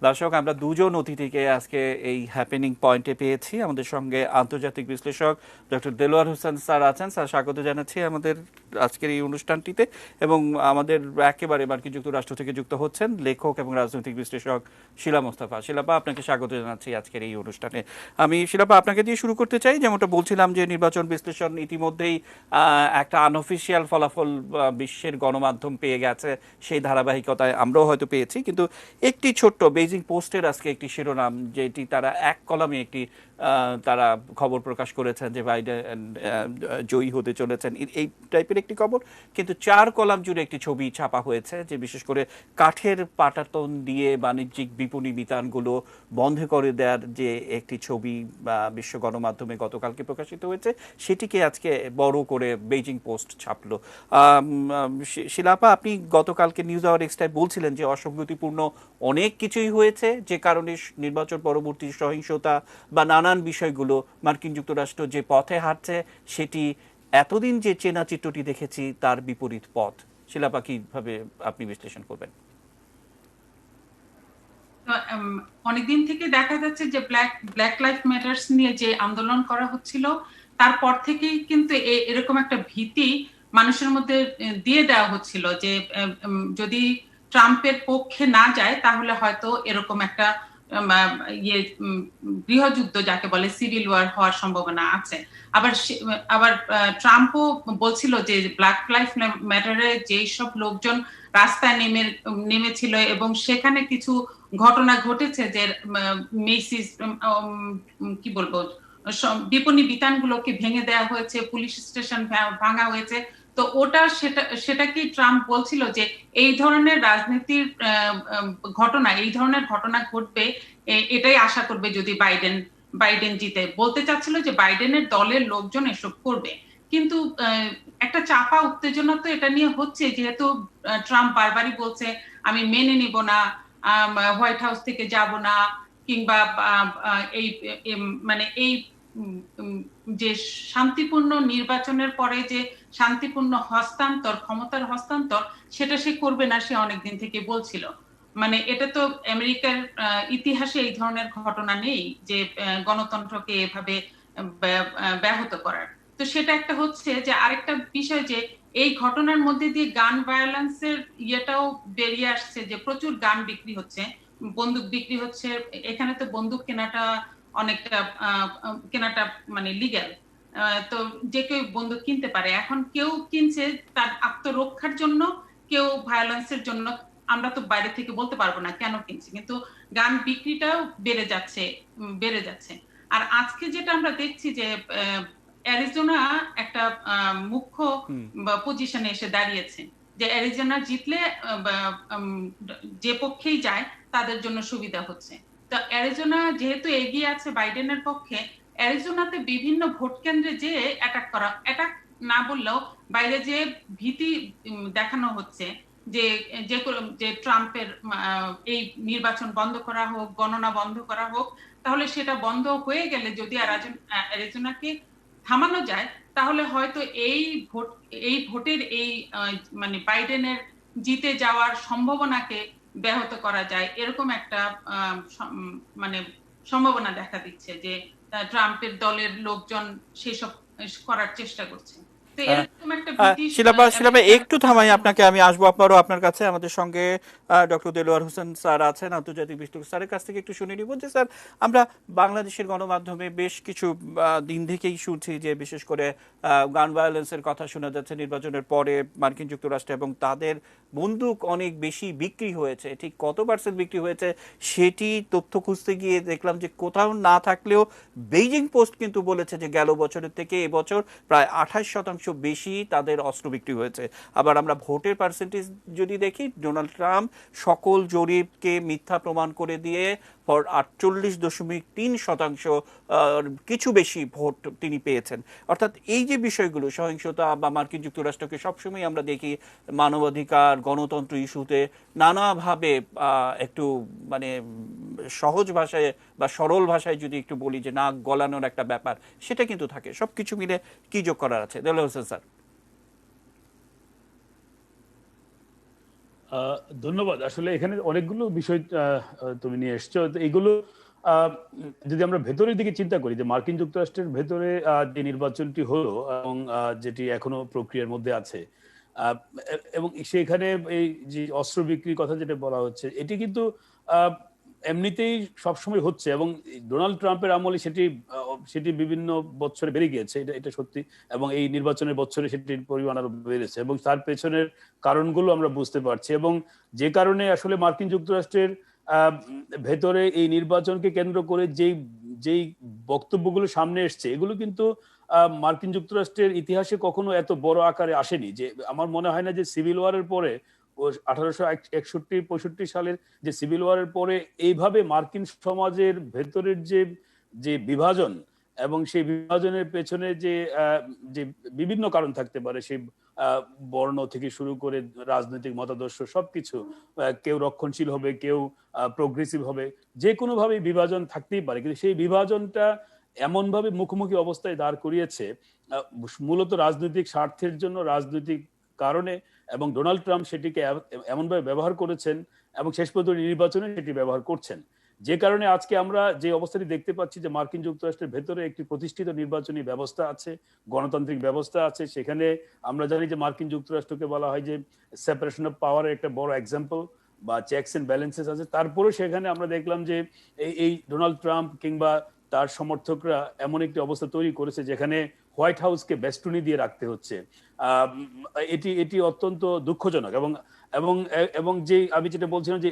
দর্শক, আমরা দুজন অতিথিকে আজকে এই হ্যাপেনিং পয়েন্টে পেয়েছি। আমাদের সঙ্গে আন্তর্জাতিক বিশ্লেষক ডক্টর দেলোয়ার হোসেন স্যার আছেন। স্যার, স্বাগত জানাচ্ছি আমাদের আজকের এই অনুষ্ঠানটিতে। এবং আমাদের একেবারে মার্কিন যুক্তরাষ্ট্র থেকে যুক্ত হচ্ছেন লেখক এবং রাজনৈতিক বিশ্লেষক শিলা মোস্তফা। শিলাপা, আপনাকে স্বাগত জানাচ্ছি আজকের এই অনুষ্ঠানে। আমি শিলাপা আপনাকে দিয়ে শুরু করতে চাই। যেমনটা বলছিলাম যে নির্বাচন বিশ্লেষণ ইতিমধ্যেই একটা আনঅফিসিয়াল ফলাফল বিশ্বের গণমাধ্যম পেয়ে গেছে, সেই ধারাবাহিকতায় আমরাও হয়তো পেয়েছি। কিন্তু একটি ছোট্ট বেজিং পোস্টের আজকে একটি শিরোনাম, যেটি তারা এক কলামে একটি তারা খবর প্রকাশ করেছেন যে বাইডেন জয়ী হতে চলেছেন, এই টাইপের একটি খবর। কিন্তু 4 কলাম জুড়ে একটি ছবি ছাপা হয়েছে, যে বিশেষ করে কাঠের পাটাতন দিয়ে বাণিজ্যিক বিপণী বিতানগুলো বন্ধ করে দেওয়ার যে একটি ছবি বিশ্ব গণমাধ্যমে গতকালকে প্রকাশিত হয়েছে, সেটিকে আজকে বড় করে বেজিং পোস্ট ছাপলো। শিলাপা, আপনি গতকালকে নিউজ আওয়ার এক্সট্রায় বলছিলেন যে অসঙ্গতিপূর্ণ অনেক কিছুই হয়েছে, যে কারণে নির্বাচন পরবর্তী সহিংসতা বা নানান বিষয়গুলো মার্কিন যুক্তরাষ্ট্র যে পথে হাঁটছে, সেটি এতদিন যে চেনা চিত্রটি দেখেছি তার বিপরীত পথ। শিলাপা, কিভাবে আপনি বিশ্লেষণ করবেন? অনেকদিন থেকে দেখা যাচ্ছে যে ব্ল্যাক লাইফ ম্যাটার্স নিয়ে যে আন্দোলন করা হচ্ছিল, তারপর থেকেই কিন্তু এরকম একটা ভীতি মানুষের মধ্যে দিয়ে দেওয়া হচ্ছিল যে যদি ট্রাম্পের পক্ষে না যায় তাহলে হয়তো এরকম একটা ইয়ে গৃহযুদ্ধ যাকে বলে সিভিল ওয়ার হওয়ার সম্ভাবনা আছে। আবার আবার ট্রাম্পও বলছিল যে ব্ল্যাক লাইফ ম্যাটারে যেই সব লোকজন রাস্তায় নেমেছিল এবং সেখানে কিছু ঘটনা ঘটেছে, যে মেসিস কি বলবো বিপণী বিতানগুলোকে ভেঙে দেওয়া হয়েছে, পুলিশ স্টেশন ভাঙা হয়েছে। তো সেটা কি ট্রাম্প বলছিল যে এই ধরনের রাজনীতির ঘটনা, এই ধরনের ঘটনা ঘটবে, এটাই আশা করবে যদি বাইডেন জিতে। বলতে চাচ্ছিল যে বাইডেনের দলের লোকজন এসব করবে। কিন্তু একটা চাপা উত্তেজনা তো এটা নিয়ে হচ্ছে, যেহেতু ট্রাম্প বারবারই বলছে আমি মেনে নিব না, হোয়াইট হাউস থেকে যাব না, কিংবা এই মানে এই যে শান্তিপূর্ণ নির্বাচনের পরে যে শান্তিপূর্ণ হস্তান্তর, ক্ষমতার হস্তান্তর, সেটা সে করবে না, সে অনেকদিন থেকে বলছিল। মানে এটা তো আমেরিকার ইতিহাসে এই ধরনের ঘটনা নেই যে গণতন্ত্রকে এভাবে ব্যাহত করার। তো সেটা একটা হচ্ছে। যে আরেকটা বিষয়, যে এই ঘটনার মধ্যে দিয়ে গান ভায়োলেন্সের ইয়েটাও বেরিয়ে আসছে, যে প্রচুর গান বিক্রি হচ্ছে, বন্দুক বিক্রি হচ্ছে। এখানে তো বন্দুক কেনাটা অনেকটা কেনাটা মানে লিগ্যাল। তো যে কেউ বন্দুক কিনতে পারে। এখন কেউ কিনছে তার আত্মরক্ষার জন্য, কেউ ভায়োলেন্সের জন্য। আমরা তো বাইরে থেকে বলতে পারবো না কেন কিনছে, কিন্তু গান বিক্রিটাও বেড়ে যাচ্ছে। আর আজকে যেটা আমরা দেখছি যে অ্যারিজোনা একটা মুখ্য পজিশনে এসে দাঁড়িয়েছে, যে অ্যারিজোনা জিতলে যে পক্ষেই যায় তাদের জন্য সুবিধা হচ্ছে। তো অ্যারিজোনা যেহেতু এগিয়ে আছে বাইডেনের পক্ষে, অ্যারিজোনাতে বিভিন্ন ভোট কেন্দ্রে যে অ্যাটাক না বললেও বাইরে যে ভীতি দেখানো হচ্ছে, যে যে ট্রাম্পের এই নির্বাচন বন্ধ করা হোক, গণনা বন্ধ করা হোক। তাহলে সেটা বন্ধ হয়ে গেলে যদি অ্যারিজোনাকে থামানো যায়, তাহলে হয়তো এই ভোটের এই মানে বাইডেনের জিতে যাওয়ার সম্ভাবনাকে ব্যাহত করা যায়, এরকম একটা মানে সম্ভাবনা দেখা দিচ্ছে, যে ট্রাম্পের দলের লোকজন সেসব করার চেষ্টা করছে। তো এরকম একটা ভীতি শিলাপা, আমেরিকার একটু থামাই মানুষের আপনাকে, মধ্যে। আমি আসবো আপনারও আপনার কাছে। আমাদের সঙ্গে ডক্টর দেলোয়ার হোসেন স্যার আছেন, আন্তর্জাতিক বিশ্লেষক। স্যারের কাছ থেকে একটু শুনে নিব যে স্যার, আমরা বাংলাদেশের গণমাধ্যমে বেশ কিছু দিন থেকেই শুনছি যে বিশেষ করে গান ভায়োলেন্সের কথা শোনা যাচ্ছে নির্বাচনের পরে মার্কিন যুক্তরাষ্ট্রে, এবং তাদের বন্দুক অনেক বেশি বিক্রি হয়েছে। ঠিক কত পার্সেন্ট বিক্রি হয়েছে সেটি তথ্য খুঁজতে গিয়ে দেখলাম যে কোথাও না থাকলেও বেইজিং পোস্ট কিন্তু বলেছে যে গেল বছরের থেকে এবছর প্রায় 28% বেশি তাদের অস্ত্র বিক্রি হয়েছে। আবার আমরা ভোটের পার্সেন্টেজ যদি দেখি, ডোনাল্ড ট্রাম্প সকল জরিপকে মিথ্যা প্রমাণ করে দিয়ে 48.3% কিছু বেশি ভোট তিনি পেয়েছেন। অর্থাৎ এই যে বিষয়গুলো, সহিংসতা বা মার্কিন যুক্তরাষ্ট্রকে সবসময় আমরা দেখি মানবাধিকার, গণতন্ত্র ইস্যুতে নানাভাবে একটু মানে সহজ ভাষায় বা সরল ভাষায় যদি একটু বলি যে নাক গলানোর একটা ব্যাপার, সেটা কিন্তু থাকে। সব কিছু মিলে কি যোগ করার আছে? দেলোয়ার হোসেন স্যার। আহ, ধন্যবাদ। আসলে এখানে অনেকগুলো বিষয় তুমি নিয়ে এসছো। তো এইগুলো আহ, যদি আমরা ভেতরের দিকে চিন্তা করি, যে মার্কিন যুক্তরাষ্ট্রের ভেতরে যে নির্বাচনটি হলো এবং যেটি এখনো প্রক্রিয়ার মধ্যে আছে, আহ, এবং সেখানে এই যে অস্ত্র বিক্রির কথা যেটা বলা হচ্ছে, এটি কিন্তু আহ, এমনিতেই সবসময় হচ্ছে, এবং ডোনাল্ড ট্রাম্পের আমলে সেটি সেটি বিভিন্ন বছরে বেড়ে গিয়েছে, এটা এটা সত্যি। এবং এই নির্বাচনের বছরে সেটির পরিমাণ আরো বেড়েছে, এবং তার পেছনের কারণগুলো আমরা বুঝতে পারছি। এবং যে কারণে আসলে মার্কিন যুক্তরাষ্ট্রের আহ, ভেতরে এই নির্বাচনকে কেন্দ্র করে যেই যেই বক্তব্যগুলো সামনে এসছে, এগুলো কিন্তু মার্কিন যুক্তরাষ্ট্রের ইতিহাসে কখনো এত বড় আকারে আসেনি। যে আমার মনে হয় না যে সিভিল ওয়ারের পরে, ও 1861-65 সালের যে সিভিল ওয়ারের পরে এইভাবে মার্কিন সমাজের ভেতরের যে যে বিভাজন, এবং সেই বিভাজনের পেছনে যে যে বিভিন্ন কারণ থাকতে পারে, সেই আহ, বর্ণ থেকে শুরু করে রাজনৈতিক মতাদর্শ সবকিছু, কেউ রক্ষণশীল হবে, কেউ প্রোগ্রেসিভ হবে, যে কোনো ভাবে বিভাজন থাকতেই পারে, কিন্তু সেই বিভাজনটা এমন ভাবে মুখোমুখি অবস্থায় দাঁড় করিয়েছে আহ, মূলত রাজনৈতিক স্বার্থের জন্য, রাজনৈতিক কারণে। এবং ডোনাল্ড ট্রাম্প সেটিকে এমনভাবে ব্যবহার করেছেন, এবং শেষ পর্যন্ত নির্বাচনে সেটি ব্যবহার করছেন। যে কারণে আজকে আমরা যে অবস্থাটি দেখতে পাচ্ছি, যে মার্কিন যুক্তরাষ্ট্রের ভেতরে একটি প্রতিষ্ঠিত নির্বাচনী ব্যবস্থা আছে, গণতান্ত্রিক ব্যবস্থা আছে। সেখানে আমরা জানি যে মার্কিন যুক্তরাষ্ট্রকে বলা হয় যে সেপারেশন অফ পাওয়ারের একটা বড় এক্সাম্পল, বা চেকস এন্ড ব্যালেন্সেস আছে। তারপরে সেখানে আমরা দেখলাম যে এই ডোনাল্ড ট্রাম্প কিংবা তার সমর্থকরা এমন একটি অবস্থা তৈরি করেছে যেখানে হোয়াইট হাউসকে বেষ্টনী দিয়ে রাখতে হচ্ছে। এটি এটি অত্যন্ত দুঃখজনক। এবং এবং এবং যে আমি যেটা বলছিলাম, যে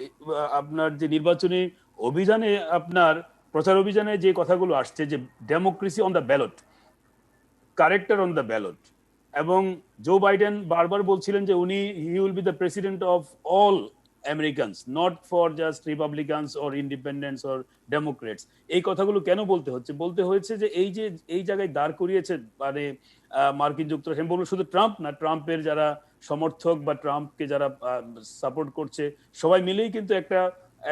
আপনার যে নির্বাচনী অভিযানে, আপনার প্রচার অভিযানে যে কথাগুলো আসছে, যে democracy on the ballot, character on the ballot, এবং জো বাইডেন বারবার বলছিলেন যে উনি he will be the president of all Americans, not for just Republicans or independents or Democrats. এই কথাগুলো কেন বলতে হয়েছে যে এই জায়গায় দাঁড় করিয়েছে, মানে মার্কিন যুক্তরাষ্ট্র, আমি বলবো শুধু ট্রাম্প না, ট্রাম্পের যারা সমর্থক বা ট্রাম্পকে যারা সাপোর্ট করছে, সবাই মিলেই কিন্তু একটা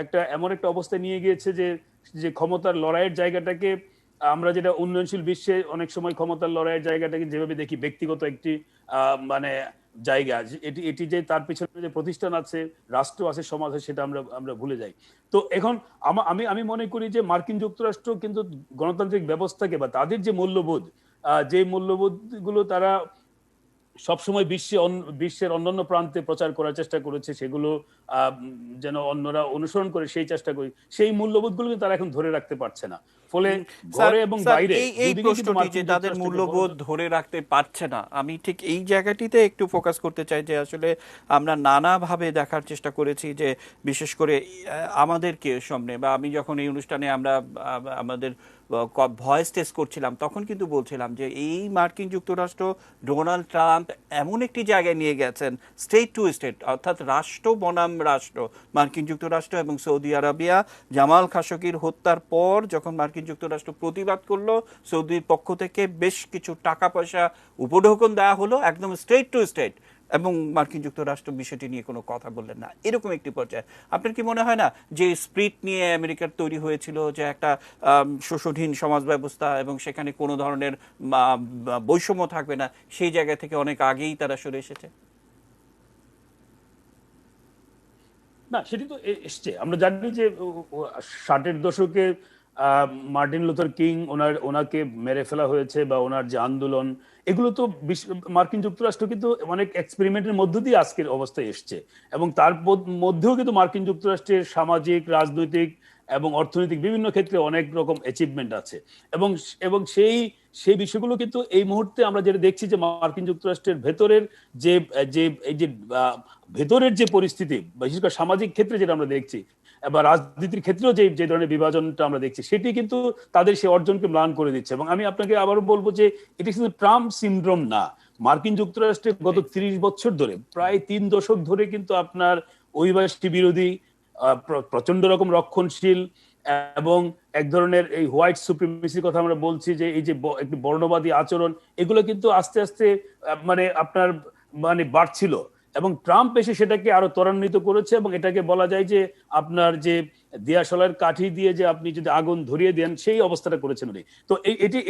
একটা এমন একটা অবস্থায় নিয়ে গিয়েছে যে যে ক্ষমতার লড়াইয়ের জায়গাটাকে, আমরা যেটা উন্নয়নশীল বিশ্বে অনেক সময় ক্ষমতার লড়াইয়ের জায়গাটাকে যেভাবে দেখি ব্যক্তিগত একটি মানে জায়গা, এটি এটি যে তার পিছনে যে প্রতিষ্ঠান আছে, রাষ্ট্র আছে, সমাজ আছে, সেটা আমরা আমরা ভুলে যাই। তো এখন আমি আমি মনে করি যে মার্কিন যুক্তরাষ্ট্র কিন্তু গণতান্ত্রিক ব্যবস্থাকে, বা তাদের যে মূল্যবোধ, যে মূল্যবোধ গুলো তারা সবসময় বিশ্বের অন্যান্য প্রান্তে প্রচার করার চেষ্টা করেছে, সেগুলো যেন অন্যরা অনুসরণ করে সেই চেষ্টা করি, সেই মূল্যবোধগুলো কিন্তু তারা এখন ধরে রাখতে পারছে না। ফলে ঘরে এবং বাইরে এই এই দুদিকে কিন্তু প্রশ্নটি যে মার্কিন তাদের যুক্তরাষ্ট্রকে মূল্যবোধ ধরে রাখতে পারছে না, আমি ঠিক এই জায়গাটিতে একটু ফোকাস করতে চাই। যে আসলে আমরা নানাভাবে দেখার চেষ্টা করেছি, যে বিশেষ করে আমাদেরকে সামনে, বা আমি যখন এই অনুষ্ঠানে আমরা আমাদের ভয়েস টেস্ট করছিলাম, তখন কিন্তু বলছিলাম যে এই মার্কিন যুক্তরাষ্ট্র ডোনাল্ড ট্রাম্প এমন একটি জায়গায় নিয়ে গেছেন, স্টেট টু স্টেট, অর্থাৎ রাষ্ট্র বনাম রাষ্ট্র, মার্কিন যুক্তরাষ্ট্র এবং সৌদি আরবিয়া। জামাল খাশোগির হত্যার পর যখন মার্কিন যুক্তরাষ্ট্র প্রতিবাদ করলো, সৌদির পক্ষ থেকে বেশ কিছু টাকা পয়সা উপঢৌকন দেওয়া হলো, একদম স্টেট টু স্টেট, এবং মার্কিন যুক্তরাষ্ট্র বিষয়টি নিয়ে কোনো কথা বললেন না। এরকম একটি পর্যায়ে আপনার কি মনে হয় না যে স্প্রিট নিয়ে আমেরিকার তৈরি হয়েছিল, যে একটা শোষণহীন সমাজ ব্যবস্থা এবং সেখানে কোনো ধরনের বৈষম্য থাকবে না, সেই জায়গা থেকে অনেক আগেই তারা সরে এসেছে? না, সেটি তো এসছে। আমরা জানি যে 60-এর দশকে মার্টিন লুথার কিং, ওনাকে মেরে ফেলা হয়েছে, বা ওনার যে আন্দোলন, এগুলো তো মার্কিন যুক্তরাষ্ট্র কিন্তু অনেক এক্সপেরিমেন্টের মধ্য দিয়ে আজকের অবস্থায় এসছে। এবং তার মধ্যেও কিন্তু মার্কিন যুক্তরাষ্ট্রের সামাজিক, রাজনৈতিক এবং অর্থনৈতিক বিভিন্ন ক্ষেত্রে অনেক রকম অ্যাচিভমেন্ট আছে। এবং এবং সেই সেই বিষয়গুলো কিন্তু এই মুহূর্তে আমরা যেটা দেখছি, যে মার্কিন যুক্তরাষ্ট্রের ভেতরের যে যে এই যে ভেতরের যে পরিস্থিতি, বিশেষ করে সামাজিক ক্ষেত্রে যেটা আমরা দেখছি, বা রাজনীতির ক্ষেত্রেও যে যে ধরনের বিভাজনটা আমরা দেখছি, সেটি কিন্তু তাদের সেই অর্জনকে ম্লান করে দিচ্ছে। এবং আমি আপনাকে আবারও বলবো যে এটি শুধু ট্রাম্প সিনড্রোম না, মার্কিন যুক্তরাষ্ট্রে গত 30 বছর ধরে, প্রায় 3 দশক ধরে কিন্তু আপনার অভিবাসী বিরোধী, প্রচন্ড রকম রক্ষণশীল, এবং এক ধরনের এই হোয়াইট সুপ্রিমেসির কথা আমরা বলছি, যে এই যে একটি বর্ণবাদী আচরণ, এগুলো কিন্তু আস্তে আস্তে মানে আপনার মানে বাড়ছিল। এবং ট্রাম্প এসে সেটাকে আরো ত্বরান্বিত করেছে, এবং এটাকে বলা যায় যে আপনার যে দিয়াশলার কাঠি দিয়ে যে আপনি যদি আগুন ধরিয়ে দেন সেই অবস্থাটা করেছেন উনি। তো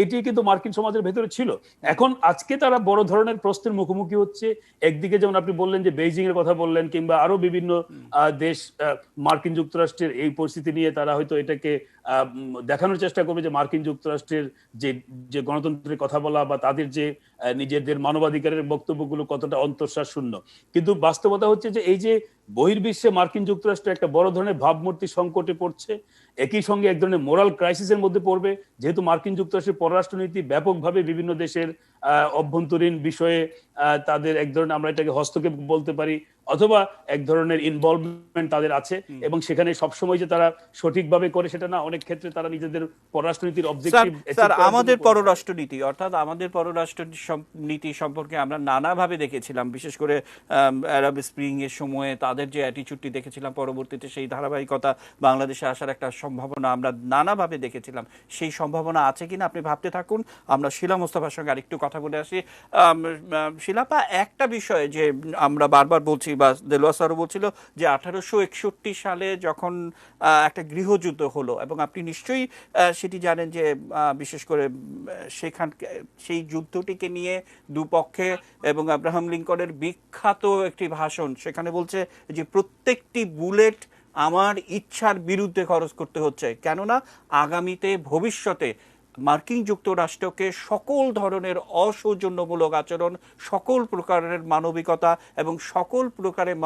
এটি কিন্তু মার্কিন সমাজের ভেতরে ছিল। এখন আজকে তারা বড় ধরনের প্রশ্নের মুখোমুখি হচ্ছে। একদিকে যেমন আপনি বললেন যে বেইজিং এর কথা বললেন, কিংবা আরো বিভিন্ন দেশ মার্কিন যুক্তরাষ্ট্রের এই পরিস্থিতি নিয়ে তারা হয়তো এটাকে দেখানোর চেষ্টা করবে যে মার্কিন যুক্তরাষ্ট্রের যে যে গণতন্ত্রের কথা বলা বা তাদের যে নিজেদের মানবাধিকারের বক্তব্যগুলো কতটা অন্তঃসার শূন্য। কিন্তু বাস্তবতা হচ্ছে যে এই যে বহির্বিশ্বে মার্কিন যুক্তরাষ্ট্র একটা বড় ধরনের ভাবমূর্তি সংকটে পড়ছে, একই সঙ্গে এক ধরনের মোরাল ক্রাইসিসের মধ্যে পড়বে, যেহেতু মার্কিন যুক্তরাষ্ট্রের পররাষ্ট্রনীতি ব্যাপকভাবে বিভিন্ন দেশের অভ্যন্তরীণ বিষয়ে তাদের এক ধরনের, আমরা এটাকে হস্তক্ষেপ বলতে পারি, অথবা এক ধরনের ইনভলভমেন্ট তাদের আছে, এবং সেখানে সবসময় যে তারা সঠিকভাবে করে সেটা না, অনেক ক্ষেত্রে তারা নিজেদের পররাষ্ট্রনীতির অবজেক্টিভ। স্যার, আমাদের পররাষ্ট্রনীতি অর্থাৎ আমাদের পররাষ্ট্র নীতি সম্পর্কে আমরা নানাভাবে দেখেছিলাম, বিশেষ করে আরব স্প্রিং এর সময়ে তাদের যে অ্যাটিচিউডটি দেখেছিলাম, পরবর্তীতে সেই ধারাবাহিকতা বাংলাদেশে আসার একটা সম্ভাবনা আমরা নানাভাবে দেখেছিলাম। সেই সম্ভাবনা আছে কিনা আপনি ভাবতে থাকুন, আমরা শিলা মোস্তফার সঙ্গে আরেকটু কথা বলে আসি। শিলাপা, একটা বিষয় যে আমরা বারবার বলছি বা দেলোয়ার স্যারও বলছিল যে 1861 সালে যখন একটা গৃহযুদ্ধ হলো, এবং আপনি নিশ্চয়ই সেটি জানেন যে বিশেষ করে সেই যুদ্ধটিকে নিয়ে দুপক্ষে এবং আব্রাহাম লিঙ্কনের বিখ্যাত একটি ভাষণ, সেখানে বলছে যে প্রত্যেকটি বুলেট আমার ইচ্ছার বিরুদ্ধে খরচ করতে হচ্ছে, কেননা আগামীতে ভবিষ্যতে মার্কিন যুক্তরাষ্ট্রকে সকল ধরনের অসৌজন্যমূলক আচরণ, সকল প্রকারের মানবিকতা এবং সকল প্রকারের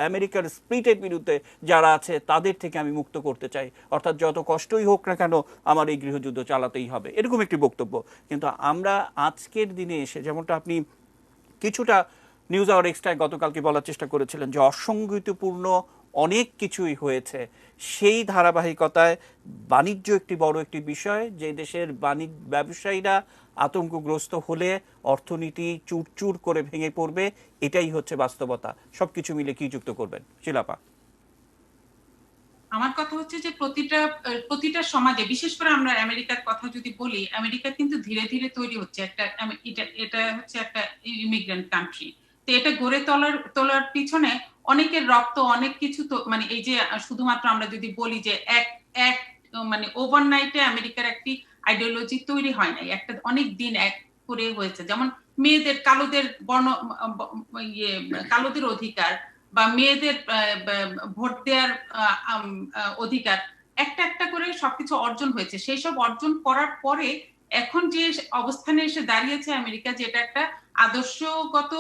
আমেরিকার স্পিরিটের বিরুদ্ধে যারা আছে তাদের থেকে আমি মুক্ত করতে চাই, অর্থাৎ যত কষ্টই হোক না কেন আমার এই গৃহযুদ্ধ চালাতেই হবে, এরকম একটি বক্তব্য। কিন্তু আমরা আজকের দিনে এসে, যেমনটা আপনি কিছুটা নিউজ আওয়ার এক্সট্রায় গতকালকে বলার চেষ্টা করেছিলেন যে অসংগতিপূর্ণ অনেক কিছুই হয়েছে, সেই ধারাবাহিকতায় বাণিজ্য একটি বড় একটি বিষয়, যে দেশের ব্যবসায়ীরা আতঙ্কগ্রস্ত হলে অর্থনীতি চুরচুর করে ভেঙে পড়বে, এটাই হচ্ছে বাস্তবতা। সবকিছু মিলে কি যুক্ত করবেন শিলাপা? আমার কথা হচ্ছে যে প্রতিটা সমাজে, বিশেষ করে আমরা আমেরিকার কথা যদি বলি, আমেরিকা কিন্তু ধীরে ধীরে তৈরি হচ্ছে একটা, এটা হচ্ছে একটা ইমিগ্রেন্ট কান্ট্রি। তো এটা গড়ে তোলার পিছনে অনেকের রক্ত, অনেক কিছু, তো মানে এই যে শুধুমাত্র আমরা যদি বলি যে এক এক মানে ওভারনাইটে আমেরিকার একটি আইডিওলজি তৈরি হয় নাই, একটা অনেক দিন এক করে হয়েছে। যেমন মেয়েদের, কালোদের অধিকার বা মেয়েদের ভোট দেওয়ার অধিকার, একটা একটা করে সবকিছু অর্জন হয়েছে। সেই সব অর্জন করার পরে এখন যে অবস্থানে এসে দাঁড়িয়েছে আমেরিকা, যেটা একটা আদর্শগত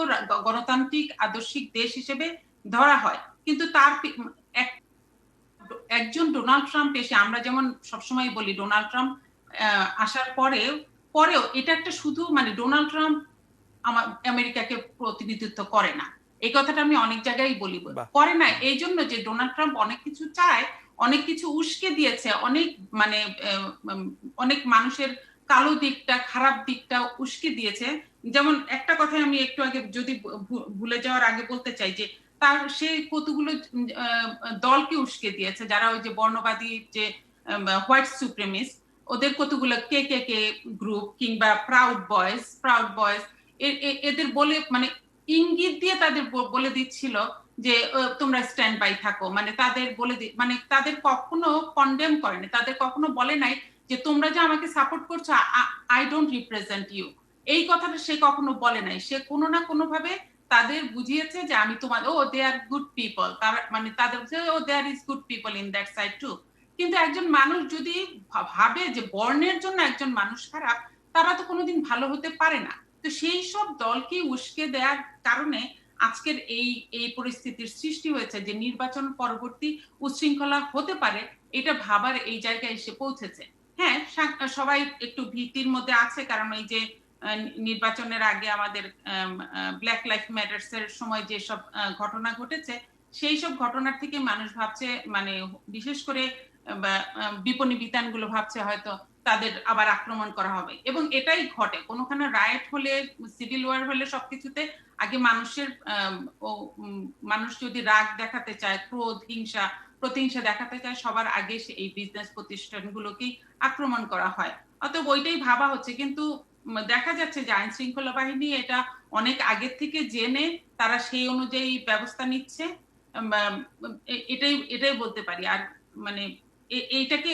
গণতান্ত্রিক আদর্শিক দেশ হিসেবে ধরা হয়, কিন্তু তার একজন ডোনাল্ড ট্রাম্প এসে, আমরা যেমন সবসময় বলি ডোনাল্ড ট্রাম্প আসার পরেও এটা একটা শুধু মানে ডোনাল্ড ট্রাম্প আমেরিকাকে প্রতিনিধিত্ব করে না, এই কথাটা আমি অনেক জায়গায় বলি, করে না এই জন্য যে ডোনাল্ড ট্রাম্প অনেক কিছু চায়, অনেক কিছু উস্কে দিয়েছে, অনেক মানে অনেক মানুষের কালো দিকটা, খারাপ দিকটা উস্কে দিয়েছে। যেমন একটা কথা আমি একটু আগে যদি ভুলে যাওয়ার আগে বলতে চাই যে তার সে কতগুলো দলকে উস্কে দিয়েছে, যারা ওই যে বর্ণবাদী যে হোয়াইট সুপ্রিমিস্ট, ওদের কতগুলো কে গ্রুপ, কিংবা প্রাউড বয়েজ এদের বলে মানে ইঙ্গিত দিয়ে তাদের বলে দিচ্ছিল যে তোমরা স্ট্যান্ড বাই থাকো, মানে তাদের মানে তাদের কখনো কন্ডেম করেনি, তাদের কখনো বলে নাই যে তোমরা যে আমাকে সাপোর্ট করছো, আই ডোন্ট রিপ্রেজেন্ট ইউ, এই কথাটা সে কখনো বলে নাই। সে কোনো না কোনো ভাবে তাদের বুঝিয়েছে যে আমি তোমাদের, দে আর গুড পিপল, তারা মানে তাদের there is good people in that side too. কিন্তু একজন মানুষ যদি ভাবে যে বর্ণের জন্য একজন মানুষ খারাপ, তারা তো কোনোদিন ভালো হতে পারে না। তো সেই সব দলকে উস্কে দেওয়ার কারণে আজকের এই পরিস্থিতির সৃষ্টি হয়েছে, যে নির্বাচন পরবর্তী উচ্ছৃঙ্খলা হতে পারে, এটা ভাবার এই জায়গায় এসে পৌঁছেছে। হ্যাঁ, সবাই একটু ভীতির মধ্যে আছে, কারণ এই যে নির্বাচনের আগে আমাদের ব্ল্যাক লাইফ ম্যাটার্স এর সময় যেসব ঘটনা ঘটেছে, সেই সব ঘটনার থেকে মানুষ ভাবছে, মানে বিশেষ করে বিপণী বিতানগুলো ভাবছে হয়তো তাদের আবার আক্রমণ করা হবে, এবং এটাই ঘটে। কোনোখানে রায়েট হলে, সিভিল ওয়ার হলে সবকিছুতে আগে মানুষ যদি রাগ দেখাতে চায়, ক্রোধ, প্রতিহিংসা দেখাতে চায়, সবার আগে এই বিজনেস প্রতিষ্ঠানগুলোকেই আক্রমণ করা হয়। অতএব ওইটাই ভাবা হচ্ছে, কিন্তু দেখা যাচ্ছে যে আইন শৃঙ্খলা বাহিনী এটা অনেক আগের থেকে জেনে তারা সেই অনুযায়ী ব্যবস্থা নিচ্ছে, এটাই বলতে পারি। আর মানে এইটাকে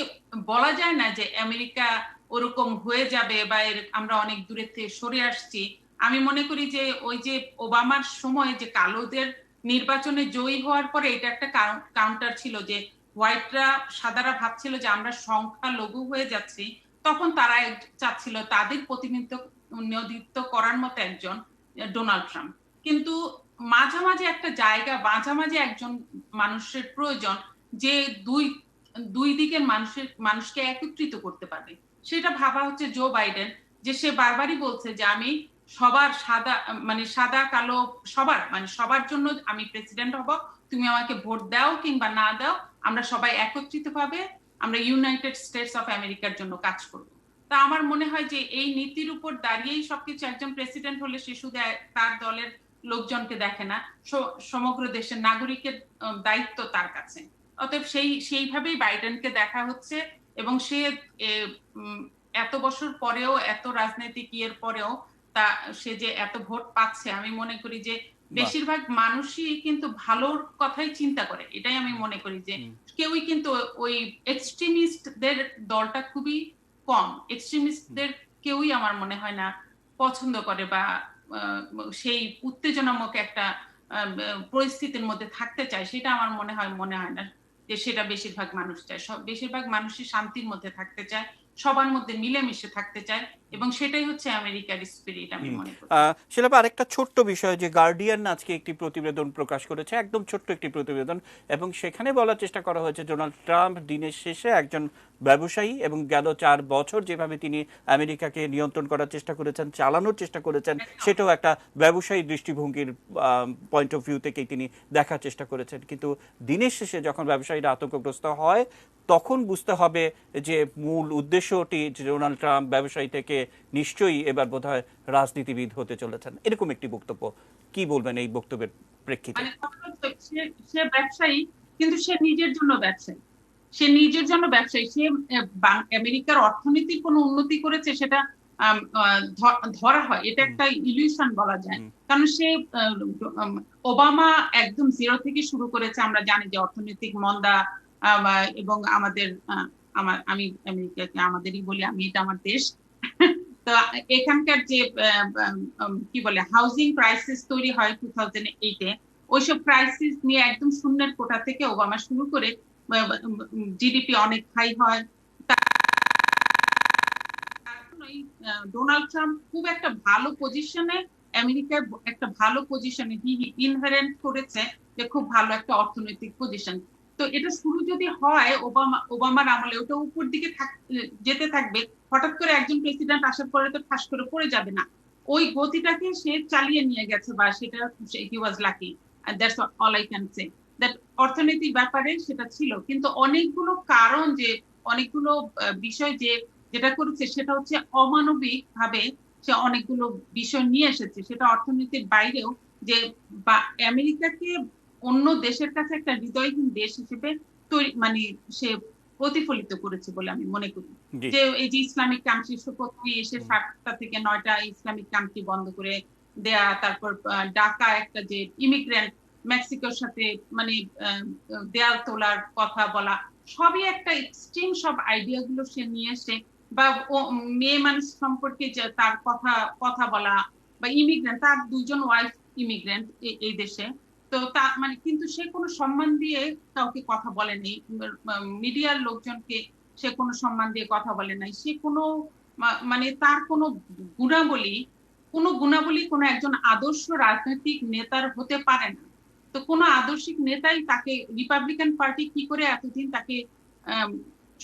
বলা যায় না যে আমেরিকা ওরকম হয়ে যাবে বা আমরা অনেক দূরের থেকে সরে আসছি। আমি মনে করি যে ওই যে ওবামার সময় যে কালোদের নির্বাচনে জয়ী হওয়ার পরে এটা একটা কাউন্টার ছিল যে হোয়াইটরা সাদারা ভাবছিল যে আমরা সংখ্যালঘু হয়ে যাচ্ছি, তখন তারা চাচ্ছিল তাদের প্রতিনিধিত্ব করার মতো একজন ডোনাল্ড ট্রাম্প। কিন্তু মাঝামাঝি একটা জায়গা, মাঝামাঝি একজন মানুষের প্রয়োজন যে দুই দিকের মানুষকে একত্রিত করতে পারবে। সেটা ভাবা হচ্ছে জো বাইডেন, যে সে বারবারই বলছে যে আমি সবার সাদা কালো সবার জন্য আমি প্রেসিডেন্ট হব, তুমি আমাকে ভোট দাও কিংবা না দাও, আমরা সবাই একত্রিত ভাবে আমরা ইউনাইটেড স্টেটস অফ আমেরিকার জন্য কাজ করব। তা আমার মনে হয় যে এই নীতির উপর দাঁড়িয়েই সবকিছু। একজন প্রেসিডেন্ট হলে সে শুধু তার দলের লোকজনকে দেখে না, সমগ্র দেশের নাগরিকের দায়িত্ব তার কাছে। অতএব সেইভাবেই বাইডেনকে দেখা হচ্ছে, এবং সে এত বছর পরেও, এত রাজনৈতিক ইয়ের পরেও সে যে এত ভোট পাচ্ছে, আমি মনে করি যে বেশিরভাগ মানুষই কিন্তু ভালোর কথাই চিন্তা করে। এটাই আমি মনে করি যে কেউই কিন্তু ওই এক্সট্রিমিস্টদের দলটা খুবই কম। এক্সট্রিমিস্টদের কেউই আমার মনে হয় না পছন্দ করে বা সেই উত্তেজনামূলক একটা পরিস্থিতির মধ্যে থাকতে চায়। সেটা আমার মনে হয় না যে সেটা বেশিরভাগ মানুষ চায়। বেশিরভাগ মানুষই শান্তির মধ্যে থাকতে চায়, সবার মধ্যে মিলেমিশে থাকতে চায়, এবং সেটাই হচ্ছে আমেরিকার স্পিরিট আমি মনে করি। শিলাপা, আরেকটা ছোট্ট বিষয়, যে গার্ডিয়ান আজকে একটি প্রতিবেদন প্রকাশ করেছে, একদম ছোট্ট একটি প্রতিবেদন, এবং সেখানে বলার চেষ্টা করা হয়েছে ডোনাল্ড ট্রাম্প দিনের শেষে একজন ব্যবসায়ী, এবং গেল 4 বছর যেভাবে তিনি আমেরিকাকে নিয়ন্ত্রণ করার চেষ্টা করেছেন, চালানোর চেষ্টা করেছেন, সেটাও একটা ব্যবসায়ী দৃষ্টিভঙ্গির পয়েন্ট অফ ভিউ থেকেই তিনি দেখার চেষ্টা করেছেন। কিন্তু দিনের শেষে যখন ব্যবসায়ীরা আতঙ্কগ্রস্ত হয়, তখন বুঝতে হবে যে মূল উদ্দেশ্যটি ডোনাল্ড ট্রাম্প ব্যবসায়ী থেকে নিশ্চয়ই এবার বোধহয় রাজনীতিবিদ হতে চলেছেন, এরকম একটি বক্তব্য। কি বলবেন এই বক্তব্যের প্রেক্ষিতে? সে ব্যবসায়ী, কিন্তু সে নিজের জন্য ব্যবসায়ী। সে আমেরিকার অর্থনীতির কোনো উন্নতি করেছে সেটা ধরা হয়, এটা একটা ইলিউশন বলা যায়। কারণ সে ওবামা একদম জিরো থেকে শুরু করেছে। আমরা জানি যে অর্থনৈতিক মন্দা, এবং আমি আমেরিকাকে আমাদেরই বলি, আমি এটা আমার দেশ। তো এখানকার যে কি বলে হাউজিং ক্রাইসিস তৈরি হয় 2008-এ, ওইসব ক্রাইসিস নিয়ে একদম শূন্যের কোঠা থেকে ওবামা শুরু করে জিডিপি অনেক হাই হয়। ডোনাল্ড ট্রাম্প খুব একটা ভালো পজিশনে, আমেরিকার একটা ভালো পজিশনে ইনহেরেন্ট করেছে, যে খুব ভালো একটা অর্থনৈতিক পজিশন। তো এটা শুরু যদি হয় ওবামার আমলে, ওটা উপর দিকে যেতে থাকবে। হঠাৎ করে একজন প্রেসিডেন্ট আসার পরে তো ঠাস করে পড়ে যাবে না। ওই গতিটাকে সে চালিয়ে নিয়ে গেছে, বা সেটা he was lucky, that's all I can say. That অর্থনৈতিক ব্যাপারে সেটা ছিল, কিন্তু অনেকগুলো কারণ, যে অনেকগুলো বিষয় যেটা করেছে, সেটা হচ্ছে অমানবিক ভাবে সে অনেকগুলো বিষয় নিয়ে এসেছে, সেটা অর্থনীতির বাইরেও। যে বা আমেরিকাকে অন্য দেশের কাছে একটা হৃদয়হীন দেশ হিসেবে সে প্রতিফলিত করেছে বলে আমি মনে করি। যে এই যে ইসলামিক কান্ট্রি শপথটি এসে 7টা থেকে 9টা ইসলামিক কান্ট্রি বন্ধ করে দেয়া, তারপর ঢাকা একটা যে ইমিগ্রেন্ট মেক্সিকোর সাথে দেয়াল তোলার কথা বলা, সবই একটা এক্সট্রিম সব আইডিয়া গুলো সে নিয়ে এসে, বা মেয়ে মানুষ সম্পর্কে যে তার কথা বলা, বা ইমিগ্রেন্ট, তার 2জন ওয়াইফ ইমিগ্রেন্ট এই দেশে। তো তা কিন্তু সে কোনো সম্মান দিয়ে কাউকে কথা বলেনি, মিডিয়ার লোকজনকে সে কোনো সম্মান দিয়ে কথা বলে নাই। সে কোনো তার কোনো গুণাবলী কোনো একজন আদর্শ রাজনৈতিক নেতার হতে পারে না। তো কোনো আদর্শিক নেতাই তাকে, রিপাবলিকান পার্টি কি করে এতদিন তাকে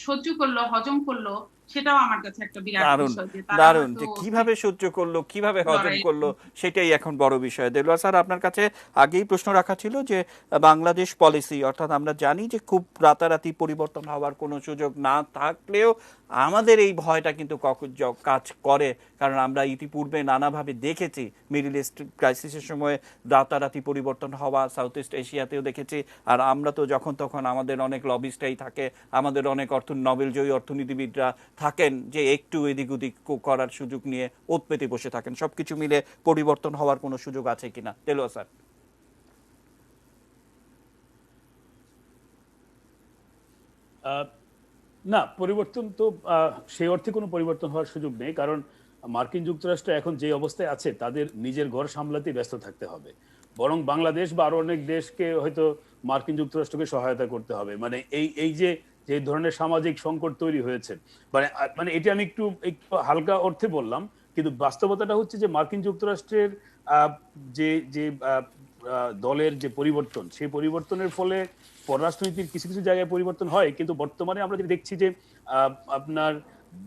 সহ্য করলো, হজম করলো, সেটাও আমার কাছে একটা বিরাট বিষয়। দারুণ, যে কিভাবে সহ্য করলো, কিভাবে হজম করলো, সেটাই এখন বড় বিষয়। দেলোয়ার স্যার, আপনার কাছে আগেই প্রশ্ন রাখা ছিল যে বাংলাদেশ পলিসি, অর্থাৎ আমরা জানি যে খুব রাতারাতি পরিবর্তন হওয়ার কোনো সুযোগ না থাকলেও আমাদের এই ভয়টা কিন্তু কাজ করে, কারণ আমরা ইতিপূর্বে নানাভাবে দেখেছি মিডল ইস্ট ক্রাইসিসের সময় রাতারাতি পরিবর্তন হওয়া, সাউথ ইস্ট এশিয়াতেও দেখেছি। আর আমরা তো যখন তখন আমাদের অনেক লবিস্টাই থাকে, আমাদের অনেক নোবেলজয়ী অর্থনীতিবিদরা থাকেন, যে একটু এদিক ওদিক করার সুযোগ নিয়ে ওত পেতে বসে থাকেন। সবকিছু মিলে পরিবর্তন হওয়ার কোনো সুযোগ আছে কিনা, দেলোয়ার স্যার? না, পরিবর্তন তো সেই অর্থে কোনো পরিবর্তন হওয়ার সুযোগ নেই, কারণ মার্কিন যুক্তরাষ্ট্র এখন যে অবস্থায় আছে তাদের নিজের ঘর সামলাতে ব্যস্ত থাকতে হবে। বরং বাংলাদেশ বা আরো অনেক দেশকে হয়তো মার্কিন যুক্তরাষ্ট্রকে সহায়তা করতে হবে। মানে এই যে যে ধরনের সামাজিক সংকট তৈরি হয়েছে, মানে এটা আমি একটু একটু হালকা অর্থে বললাম, কিন্তু বাস্তবতাটা হচ্ছে যে মার্কিন যুক্তরাষ্ট্রের আহ, যে যে আহ, দলের যে পরিবর্তন, সেই পরিবর্তনের ফলে পররাষ্ট্রনীতির কিছু কিছু জায়গায় পরিবর্তন হয়, কিন্তু বর্তমানে আমরা যেটা দেখছি যে আপনার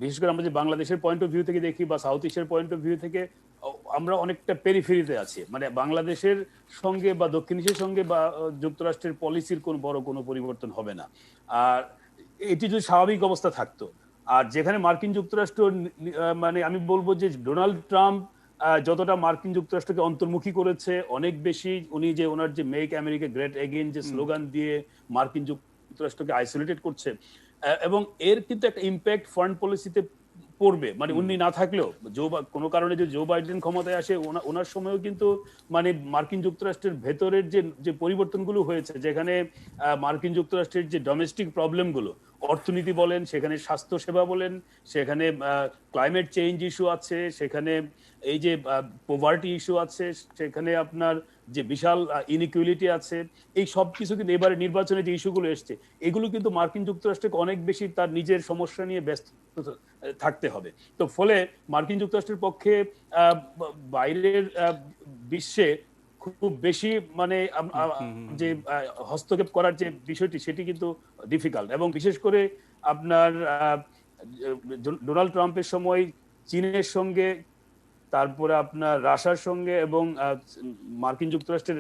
বিশেষ করে আমরা যে বাংলাদেশের পয়েন্ট অফ ভিউ থেকে দেখি বা সাউথ এশিয়ার পয়েন্ট অফ ভিউ থেকে আমরা অনেকটা পেরিফেরিতে আছি। মানে বাংলাদেশের সঙ্গে বা দক্ষিণ এশিয়ার সঙ্গে বা যুক্তরাষ্ট্রের পলিসির কোন বড় কোনো পরিবর্তন হবে না। আর এটি যদি স্বাভাবিক অবস্থা থাকতো, আর যেখানে মার্কিন যুক্তরাষ্ট্র মানে আমি বলবো যে ডোনাল্ড ট্রাম্প যতটা মার্কিন যুক্তরাষ্ট্রকে অন্তর্মুখী করেছে, অনেক বেশি উনি যে ওনার যে মেক আমেরিকা গ্রেট এগেইন যে স্লোগান দিয়ে মার্কিন যুক্তরাষ্ট্রকে আইসোলেটেড করছে, এবং এর কিন্তু একটা ইম্প্যাক্ট ফরেন পলিসিতে পড়বে। মানে উনি না থাকলেও কোনো কারণে যদি জো বাইডেন ক্ষমতায় আসে, ওনার সময়ও কিন্তু মানে মার্কিন যুক্তরাষ্ট্রের ভেতরের যে যে পরিবর্তনগুলো হয়েছে, যেখানে মার্কিন যুক্তরাষ্ট্রের যে ডোমেস্টিক প্রবলেমগুলো, অর্থনীতি বলেন, সেখানে স্বাস্থ্য সেবা বলেন, সেখানে ক্লাইমেট চেঞ্জ ইস্যু আছে, সেখানে এই যে পোভার্টি ইস্যু আছে, সেখানে আপনার যে বিশাল ইনইকুয়ালিটি আছে, এই সব কিছু কিন্তু এবারে নির্বাচনে যে ইস্যুগুলো এসছে, এগুলো কিন্তু মার্কিন যুক্তরাষ্ট্রকে অনেক বেশি তার নিজের সমস্যা নিয়ে ব্যস্ত থাকতে হবে। তো ফলে মার্কিন যুক্তরাষ্ট্রের পক্ষে বাইরের বিশ্বে খুব বেশি মানে যে হস্তক্ষেপ করার যে বিষয়টি, সেটি কিন্তু ডিফিকাল্ট। এবং বিশেষ করে আপনার ডোনাল্ড ট্রাম্পের সময় চীনের সঙ্গে, তারপরে আপনার রাশিয়ার সঙ্গে এবং মার্কিন যুক্তরাষ্ট্রের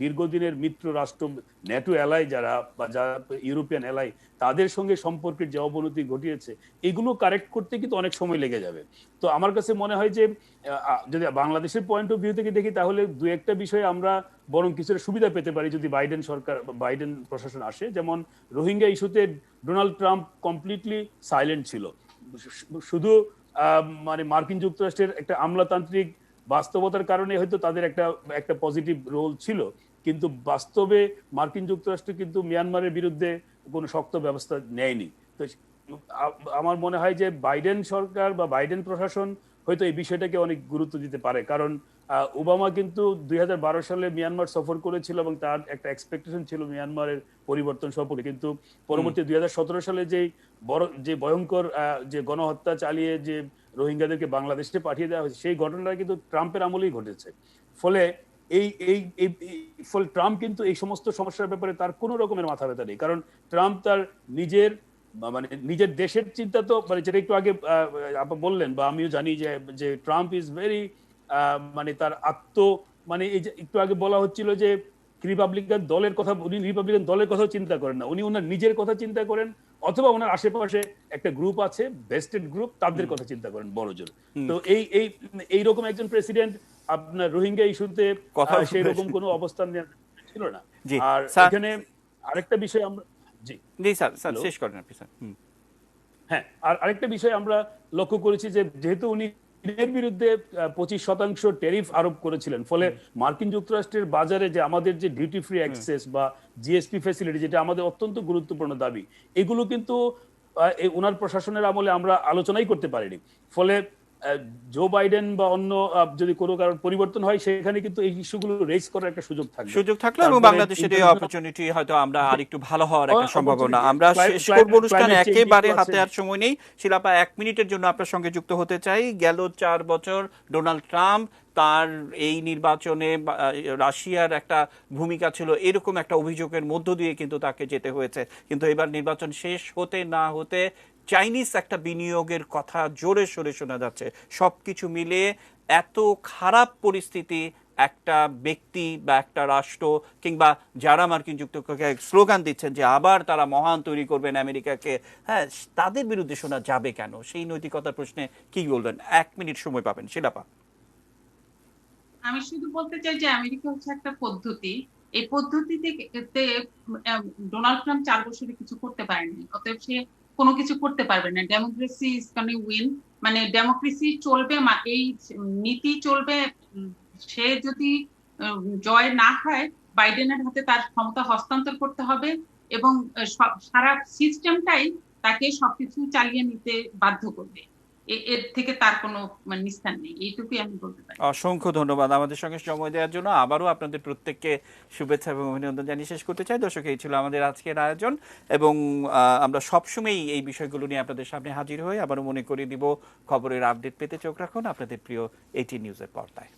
দীর্ঘদিনের মিত্র রাষ্ট্র ন্যাটো এলাই যারা বা যারা ইউরোপিয়ান এলাই, তাদের সঙ্গে সম্পর্কের যে অবনতি ঘটিয়েছে, এগুলো কারেক্ট করতে কিন্তু অনেক সময় লেগে যাবে। তো আমার কাছে মনে হয় যে যদি বাংলাদেশের পয়েন্ট অফ ভিউ থেকে দেখি, তাহলে দু একটা বিষয়ে আমরা বরং কিছুটা সুবিধা পেতে পারি যদি বাইডেন সরকার বা বাইডেন প্রশাসন আসে। যেমন রোহিঙ্গা ইস্যুতে ডোনাল্ড ট্রাম্প কমপ্লিটলি সাইলেন্ট ছিল। শুধু মানে মার্কিন যুক্তরাষ্ট্রের একটা আমলাতান্ত্রিক বাস্তবতার কারণে হয়তো তাদের একটা পজিটিভ রোল ছিল, কিন্তু বাস্তবে মার্কিন যুক্তরাষ্ট্র কিন্তু মিয়ানমারের বিরুদ্ধে কোনো শক্ত ব্যবস্থা নেয়নি। তো আমার মনে হয় যে বাইডেন সরকার বা বাইডেন প্রশাসন হয়তো এই বিষয়টাকে অনেক গুরুত্ব দিতে পারে। কারণ ওবামা কিন্তু 2012 সালে মিয়ানমার সফর করেছিল এবং তার একটা এক্সপেকটেশন ছিল মিয়ানমারের পরিবর্তন সম্পর্কে, কিন্তু পরবর্তী 2017 সালে যে ভয়ঙ্কর যে গণহত্যা চালিয়ে যে রোহিঙ্গাদেরকে বাংলাদেশে পাঠিয়ে দেওয়া হয়েছে, সেই ঘটনাটা কিন্তু ট্রাম্পের আমলেই ঘটেছে। ফলে এই এই ফলে ট্রাম্প কিন্তু এই সমস্ত সমস্যার ব্যাপারে তার কোনো রকমের মাথা ব্যথা নেই, কারণ ট্রাম্প তার নিজের মানে নিজের দেশের চিন্তা তো, মানে যেটা একটু আগে আপনি বললেন বা আমিও জানি যে ট্রাম্প ইজ ভেরি মানে তার মানে এই যে একটু আগে বলা হচ্ছিল যে রিপাবলিকান দলের কথা, উনি রিপাবলিকান দলের কথাও চিন্তা করেন না, উনি ওনার নিজের কথা চিন্তা করেন, অথবা ওনার আশেপাশে একটা গ্রুপ আছে, বেস্টেড গ্রুপ, তাদের কথা চিন্তা করেন বড় জোর। তো এইরকম একজন প্রেসিডেন্ট আপনার রোহিঙ্গা ইস্যুতে সেই রকম কোনো অবস্থান ছিল না। আর এখানে আরেকটা বিষয় আমরা শেষ করেন আপনি স্যার। হ্যাঁ, আর আরেকটা বিষয় আমরা লক্ষ্য করেছি যে যেহেতু উনি চীনের বিরুদ্ধে 25% ট্যারিফ আরোপ করেছিলেন, ফলে মার্কিন যুক্তরাষ্ট্রের বাজারে যে আমাদের যে ডিউটি ফ্রি অ্যাক্সেস বা জিএসপি ফ্যাসিলিটি, যেটা আমাদের অত্যন্ত গুরুত্বপূর্ণ দাবি, এগুলো কিন্তু ওনার প্রশাসনের আমলে আমরা আলোচনাই করতে পারিনি। ফলে জো বাইডেন বা অন্য যদি কোনো কারণ পরিবর্তন হয়, সেখানে কিন্তু এই ইস্যুগুলো রেজ করার একটা সুযোগ থাকলো এবং বাংলাদেশের এই অপরচুনিটি হয়তো আমরা আরেকটু ভালো হওয়ার একটা সম্ভাবনা। আমরা শেষ করব অনুষ্ঠান, একেবারে হাতে আর সময় নেই। শিলাপা, 1 মিনিটের জন্য আপনার সঙ্গে যুক্ত হতে চাই। গেল 4 বছর ডোনাল্ড ট্রাম্প, তার এই নির্বাচনে রাশিয়ার একটা ভূমিকা ছিল, এরকম একটা অভিযোগের মধ্য দিয়ে কিন্তু তাকে যেতে হয়েছে। কিন্তু এবার নির্বাচন শেষ হতে না হতে চাইনিজ একটা বিনিয়োগের কথা জোরে সোরে শোনা যাচ্ছে। সবকিছু মিলিয়ে এত খারাপ পরিস্থিতি একটা ব্যক্তি বা একটা রাষ্ট্র কিংবা যারা মার্কিন যুক্তরাষ্ট্রকে স্লোগান দিচ্ছেন যে আবার তারা মহান তৈরি করবেন আমেরিকাকে, হ্যাঁ, তাদের বিরুদ্ধে শোনা যাবে কেন? সেই নৈতিকতার প্রশ্নে কি বলবেন? 1 মিনিট সময় পাবেন শিলাপা। আমি শুধু বলতে চাই যে আমেরিকা হচ্ছে একটা পদ্ধতি, এই পদ্ধতিতে ডোনাল্ড ট্রাম্প 4 বছরে কিছু করতে পারেনি, অতএব সে কোনো কিছু করতে পারবে না। ডেমোক্রেসি ইজ গোনা উইন, মানে ডেমোক্রেসি চলবে, এই নীতি চলবে। সে যদি জয় না হয়, বাইডেনের হাতে তার ক্ষমতা হস্তান্তর করতে হবে এবং সারা সিস্টেমটাই তাকে সবকিছু চালিয়ে নিতে বাধ্য করবে। এর থেকে তার কোনো নিস্তার নেই, এইটুকুই আমি বলতে পারি। অসংখ্য ধন্যবাদ আমাদের সঙ্গে সময় দেওয়ার জন্য। আবারও আপনাদের প্রত্যেককে শুভেচ্ছা এবং অভিনন্দন জানিয়ে শেষ করতে চাই। দর্শক, এই ছিল আমাদের আজকের আয়োজন এবং আমরা সবসময়ই এই বিষয়গুলো নিয়ে আপনাদের সামনে হাজির হই। আবারও মনে করিয়ে দিব, খবরের আপডেট পেতে চোখ রাখুন আপনাদের প্রিয় 18 নিউজের পর্দায়।